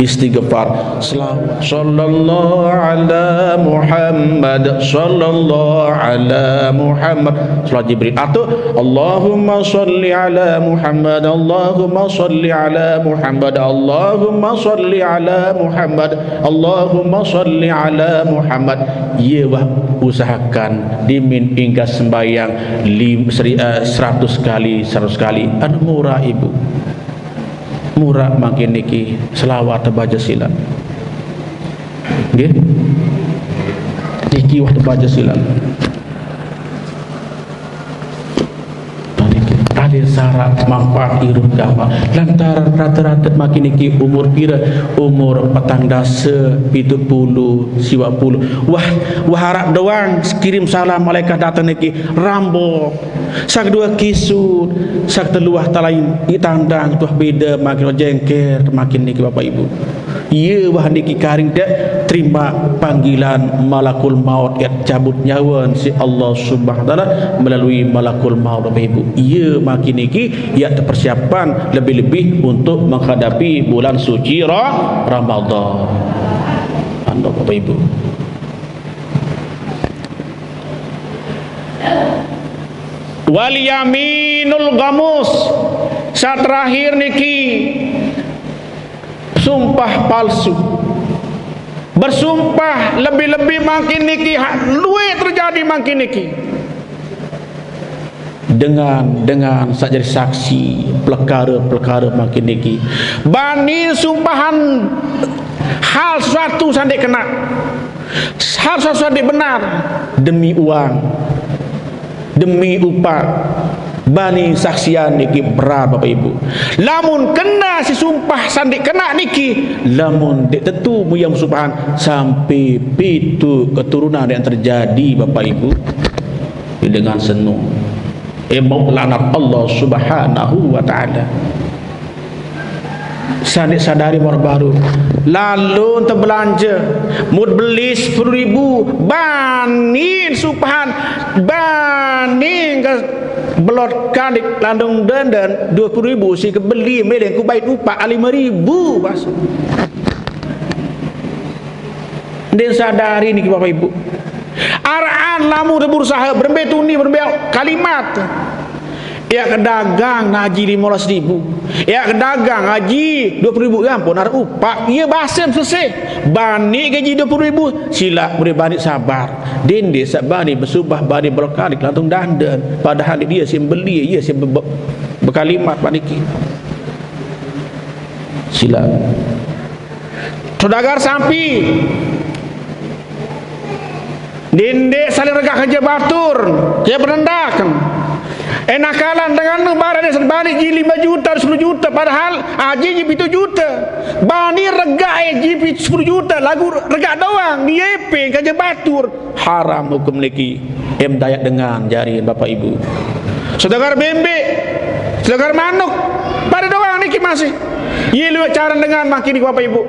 Speaker 1: istighfar sallallahu ala Muhammad sallallahu ala Muhammad salat Jibril atau Allahumma salli ala Muhammad Allahumma salli ala Muhammad Allahumma salli ala Muhammad Allahumma salli ala Muhammad. Ye wah usahakan dimin hingga sembahyang 100 kali anu murah ibu murah makin niki selawat baca silat nggih niki waktu baca silat ada syarat manfaat hirup gambar lantaran rata-rata makin niki umur pira umur petang dasa 70 50 wah harap doang kirim salam malaikat datang niki rambok sak dua kisut sak teluah talain ditandang tuah beda makin jengker makin niki Bapak Ibu iya wah niki karing dak terima panggilan malakul maut yang cabut nyawa si Allah Subhanahu wa taala melalui malakul maut Bapak Ibu iya makin niki ya persiapan lebih-lebih untuk menghadapi bulan suci Ramadan. Anda Bapak Ibu wal yaminul gamus saat terakhir niki sumpah palsu, bersumpah lebih-lebih makin niki luwe terjadi makin niki dengan sak jadi saksi perkara-perkara makin niki bani sumpahan hal sesuatu sandek kena, hal sesuatu sandek benar, demi uang, demi upah bani saksian niki berat Bapak Ibu. Lamun kena si sumpah sandik kena niki, lamun dek tentu yang sumpahan sampai pitu keturunan yang terjadi Bapak Ibu dengan senung laknat Allah Subhanahu wa taala. Sandik sadari baru lalu untuk belanja mud beli 10.000 bani sumpahan bani belot kadik landung dandan 20.000 si kebeli meleng ku bait upah 5.000 bas. Dia sadari ni Bapak Ibu. Araan lamu berusaha berbetuni berbel kalimat. Ya kedagang ngaji 15.000. Ya kedagang ngaji 20.000 ya ampun ada upah. Ya basem selesai. Bani gaji 20.000 sila boleh bani sabar. Dende sabani bersubah bani berkali lantung dandan. Padahal dia sim beli dia sim berkalimat paniki. Sila. Saudagar sampi. Dende saling regak kerja batur. Dia berendakan. Enakalan dengan barang dia bani ji 5 juta 10 juta padahal aji ji 7 juta bani regak ji 10 juta lagu regak doang di EP kerja batur haram hukum niki dayak dengan jari Bapak Ibu. Saudagar bembek saudagar manuk pada doang niki masih ye lu cara dengan makin Bapak Ibu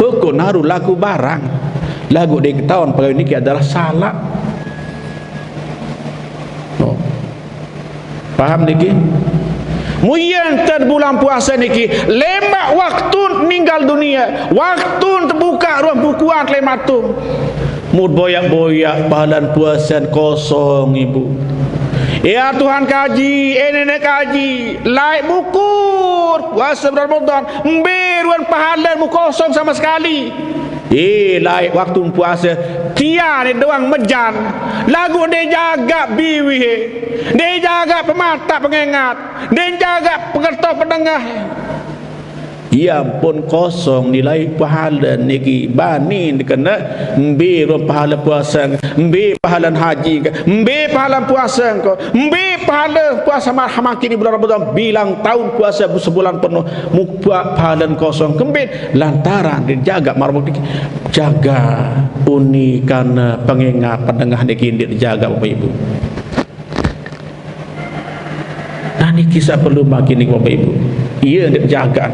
Speaker 1: pokok naruh lagu barang lagu di tahun pegawai niki adalah salah. Paham niki? Muyan ter bulan puasa niki lemak waktu meninggal dunia, waktu terbuka ruang bukuan lemak tu. Mud boyak-boyak pahalan puasa kosong Ibu. Ya Tuhan kaji, nenek kaji, like bukur puasa Ramadan, ruang pahalan mu kosong sama sekali. Like waktu puasa dia ni doang mejan lagu dia jaga biwi dia jaga pemata pengingat dia jaga pengerti pendengar ia pun kosong nilai pahala niki bani kena mbe pahala puasa mbe pahala haji mbe pahala puasa ko mbe pahala puasa makin di bulan Ramadan bilang tahun puasa sebulan penuh mukba pahala kosong kembit lantaran dijaga marbuk jaga uni karena pengingat pendengar niki dijaga Bapak Ibu. Nah niki kisah perlu makin niki Bapak Ibu ia dijaga.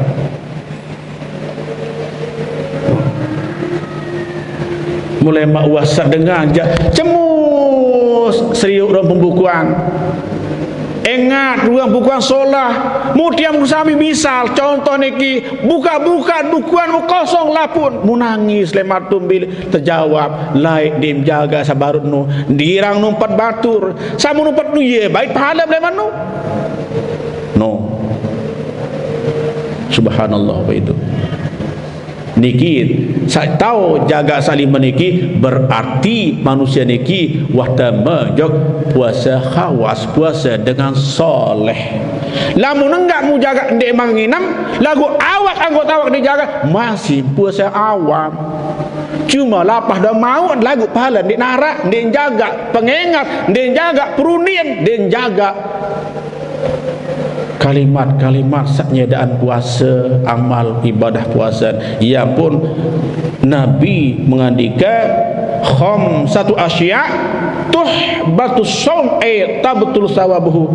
Speaker 1: Mulai mak wasat dengan cemus serius orang pembukuan ingat ruang bukuan solah mudiam musami misal contoh niki buka-buka bukuan kosong lapun munangis lemat tumbil terjawab laik dim jaga sabarut nu dirang numpat batur samu numpat nu ye baik pahala lemat nu no subhanallah apa itu niki saya tahu jaga saling meniki berarti manusia niki wahda menjog puasa khawas puasa dengan soleh lamun enggak mu jaga ndek manginam lagu awak anggota awak dijaga masih puasa awam cuma lapah dah mau lagu pahala ndek narak ndek jaga pengingat ndek jaga perunian ndek jaga kalimat-kalimat saknyadaan puasa amal ibadah puasa ia pun Nabi mengandika khamsatu asya tuhbatus shaum tabtul sawabuhu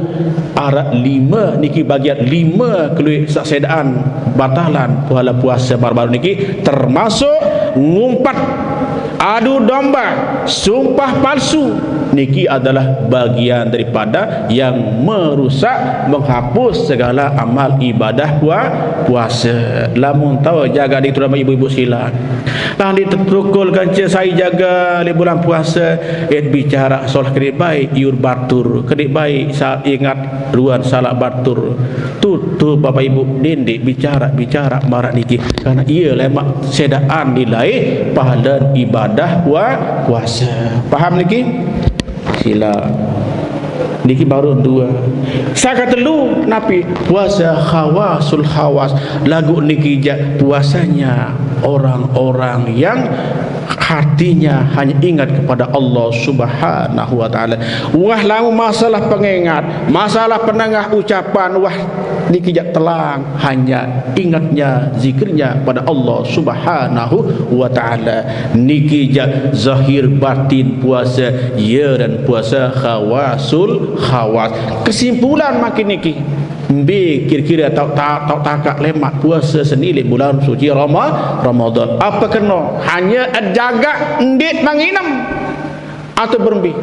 Speaker 1: ara 5 niki bagian 5 keluih saksedaan batalan pahala puasa baru-baru niki termasuk ngumpat adu domba, sumpah palsu, niki adalah bagian daripada yang merusak, menghapus segala amal ibadah puasa. Lamun tahu jaga di terutama ibu-ibu silang lah diterukulkan saya jaga di bulan puasa, bicara soal kedek baik iur batur, kedek baik saat ingat ruan salah batur tu bapak ibu dendik bicara marak niki karena ia lemak sedaan nilai pahala ibadah puasa. Paham niki? Sila niki baru dua. Saka telu napi puasa khawasul khawas. Lagu niki puasanya orang-orang yang hatinya hanya ingat kepada Allah Subhanahu wa taala. Wah lamu masalah pengingat, masalah penengah ucapan, wah niki telang hanya ingatnya zikirnya pada Allah Subhanahu wa taala. Niki zahir batin puasa ya dan puasa khawasul khawas. Kesimpulan makin niki kira-kira tak lemak puasa senilai bulan suci Ramadan. Apa kena hanya jaga ndik manginam atau berembi.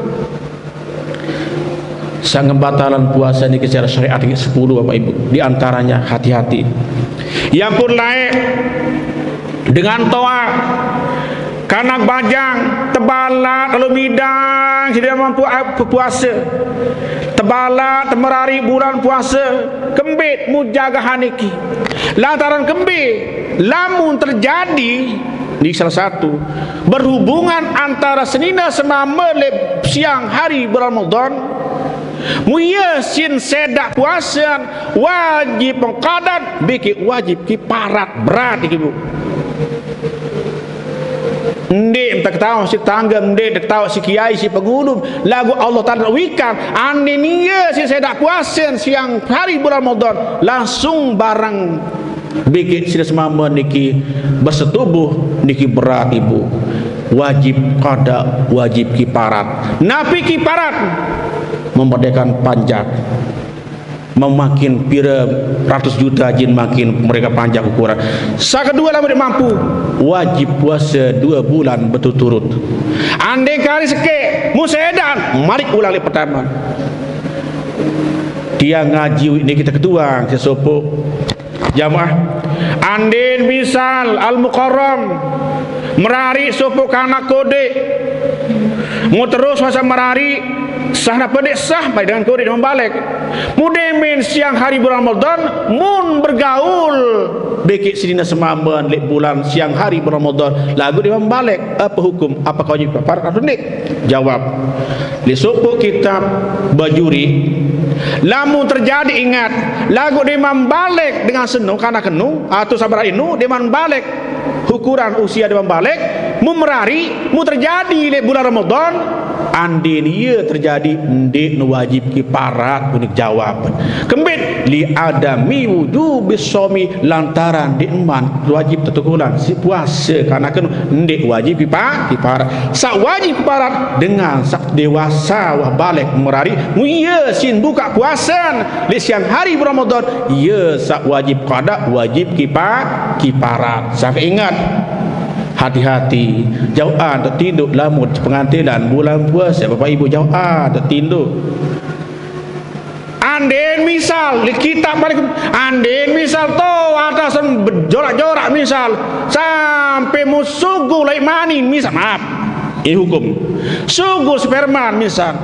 Speaker 1: Sang batalan puasa ni secara syariat 10 Bapak Ibu. Di antaranya hati-hati. Yang pun lain dengan toa kanak bajang tebalat lalu midang tidak mampu puasa, tebalat temerari bulan puasa, kembit mu jaga haniki. Lantaran kembit lamun terjadi di salah satu berhubungan antara senina semama siang hari Ramadan, muya sin sedak puasa wajib pengqadat biki wajib kiparat berat ibu. Ndek tak tahu si tangga, ndek tak tahu si kiai, si pengulum lagu Allah Ta'ala wikan ane niya si sedak puasa siang hari bulan Ramadan langsung barang bikin sila semama niki bersetubuh niki berat ibu, wajib qada, wajib kiparat. Napi kiparat memerdekakan panjang, memakin pira ratus juta jin makin mereka panjang ukuran. Kedua lah mereka mampu wajib puasa 2 bulan berturut-turut. Andai kali sekek musedan mari ulang lagi pertama. Dia ngaji ini kita ketuang sesopok jamaah. Andai misal al-mukarram merari sopok kana kode mau terus masa merari sah na pedek sah baik dengan kode membalik mudemin siang hari bulan Ramadan mun bergaul bekik sidina semaman lek bulan siang hari bulan Ramadan lagu dia membalik apa hukum, apa kau wajib kafarat atau nik? Jawab di suku kitab bajuri lamun terjadi ingat lagu dia membalik dengan senu karena kenu atau sabar inu dia membalik ukuran usia dia membalik merari mu terjadi lek bulan Ramadan andin ia terjadi ndik wajib kiparat unik jawab kembit li adami wujubis somi lantaran dik man wajib tetukulan si puasa karena kan ndik wajib kiparat sak wajib kiparat dengan sak dewasa wah balik merari mu ia sin buka puasan li siang hari Ramadan ia sak wajib qada wajib kiparat. Sak ingat hati-hati jauhan tertinduk lamut pengantinan bulan puasa Bapak Ibu jauhan tertinduk. Anden misal di kitab balik anden misal to atasan berjorak-jorak misal sampai musugu lai mani misal maaf ini hukum sugu sperman misal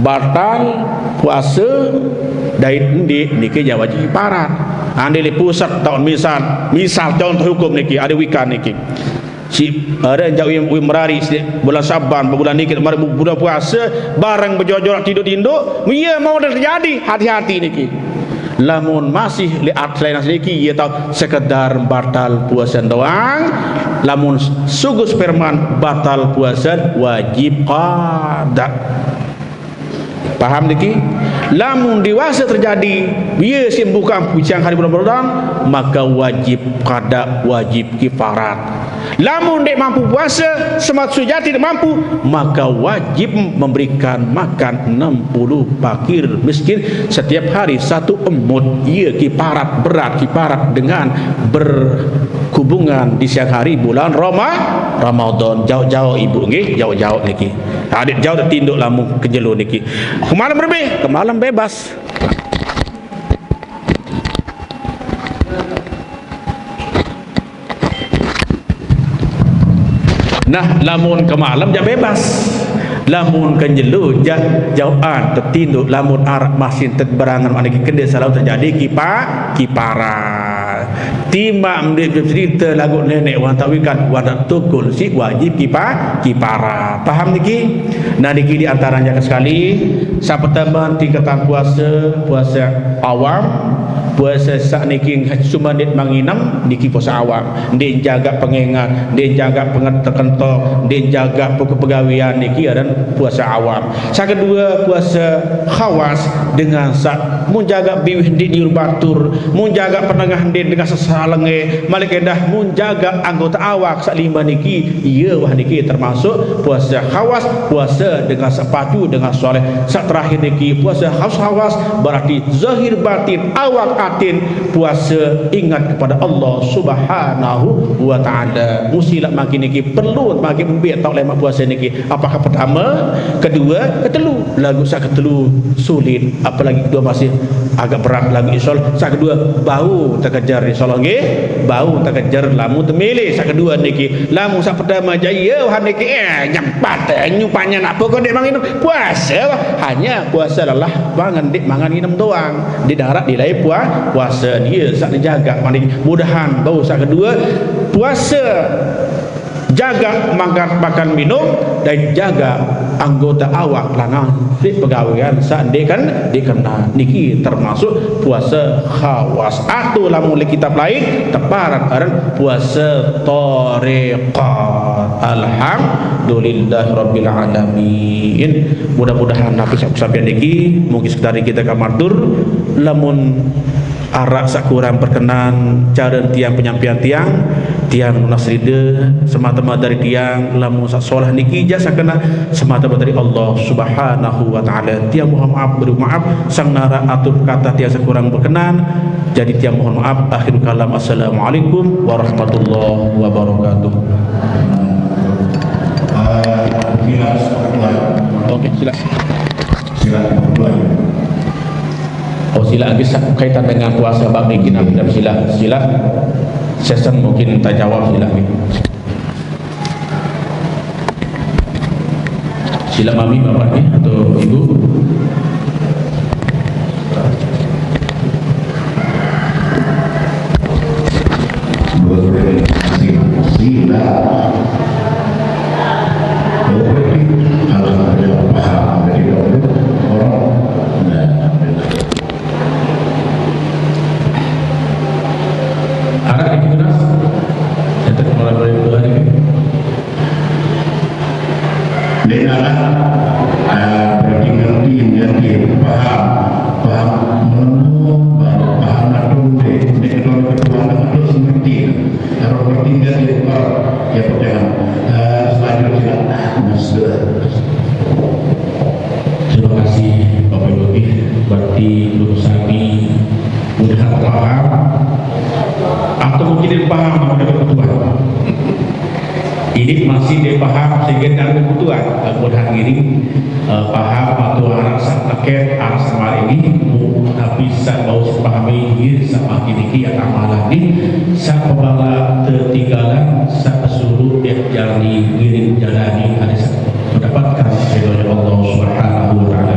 Speaker 1: batal puasa dari niki wajib kiparat. Andi di pusat tahun misal contoh hukum niki ada wikan niki si ada jauh merari bulan Saban bulan niki bulan puasa barang berjorak tidur ia mau terjadi hati-hati niki lamun masih lihat selain niki ia tahu sekedar batal puasa doang lamun sugus perman batal puasa wajib qada. Paham niki? Lamun dewasa terjadi ia siang buka siang hari bulan Ramadan maka wajib qada wajib kifarat. Lamun dek mampu puasa, semaksudnya tidak mampu, maka wajib memberikan makan 60 fakir miskin setiap hari 1 emut. Ia kiparat berat, kiparat dengan berhubungan di siang hari bulan Ramadan. Jauh-jauh ibu nggih, jauh-jauh niki. Adik jauh dak tinduk lamun kejelo niki. Kemalam lebih, kemalam bebas. Nah, lamun ke malam ja bebas. Lamun ke jelu ja jauhan tertinduk, lamun arak masin terberangan maniki kende selalu terjadi kipara. Timam dia cerita lagu nenek wan tawikan wan tukul si wajib kipara. Paham niki? Nah niki di antaranya sekali sa pertama tingkatan puasa awam. Puasa sak niki cuma dit manginam niki puasa awam. Dia jaga pengengat, dia jaga pengentok, dia jaga pegawaian niki dan puasa awam. Sak kedua puasa khawas dengan sak menjaga biwih di batur, menjaga penengah di dengan sesalenge, malikedah menjaga anggota awak sak lima niki. Iya wah niki termasuk puasa khawas, puasa dengan sepatu dengan soleh. Sak terakhir niki puasa khawas berarti zahir batin awak atin puasa ingat kepada Allah Subhanahu wa taala. Musilah makin niki perlu makin membiak tak lemak puasa niki. Apakah pertama, kedua, ketelu. Lagu sak ketelu sulit, apalagi kedua masih agak berat lagi insyaallah. Sak kedua bau terkejar insyaallah nggih. Bau terkejar lamu temilih. Sak kedua niki lamu sak pertama jaya wah niki nyampat nyupanya nak pokok dek manginum puasa hanya puasa adalah mangan dek mangan minum doang. Di darat di lain puasa dia sak dijaga mandi mudahan bau. Sak kedua puasa jaga makan minum dan jaga anggota awak lanang di pegawaian sak kan dikena niki termasuk puasa khawas. Atau lamun kitab lain teparan aran puasa tariqat. Alhamdulillah rabbil alamin. Mudah-mudahan nabi sampai niki mungkin sekitar kita kamartur lamun arak sak kurang berkenan cara tiang penyampaian tiang nasride semata-mata dari tiang lamun sak solah niki jasa kena semata-mata dari Allah Subhanahu wa taala. Tiang mohon maaf beri maaf sang nara atur kata tiang sekurang berkenan jadi tiang mohon maaf. Akhir kalam assalamualaikum warahmatullahi wabarakatuh. Oke, silakan. Oh sila lagi kaitan dengan puasa bab ini sila sesen mungkin tak jawab sila mami bapak ni atau ibu. Sila terima kasih Bapak Ibu. Berarti menurut kami mudah paham atau mungkin dia paham ada kebutuhan ini masih dia paham sehingga ada kebutuhan mudah ini paham atau arah paket arah sama ini tapi bisa mau sepahami ini sama kini yang amalan ini saya pembala tertinggalan saya suruh dia jalani jalani ada mendapatkan ridho Allah Subhanahu wa taala.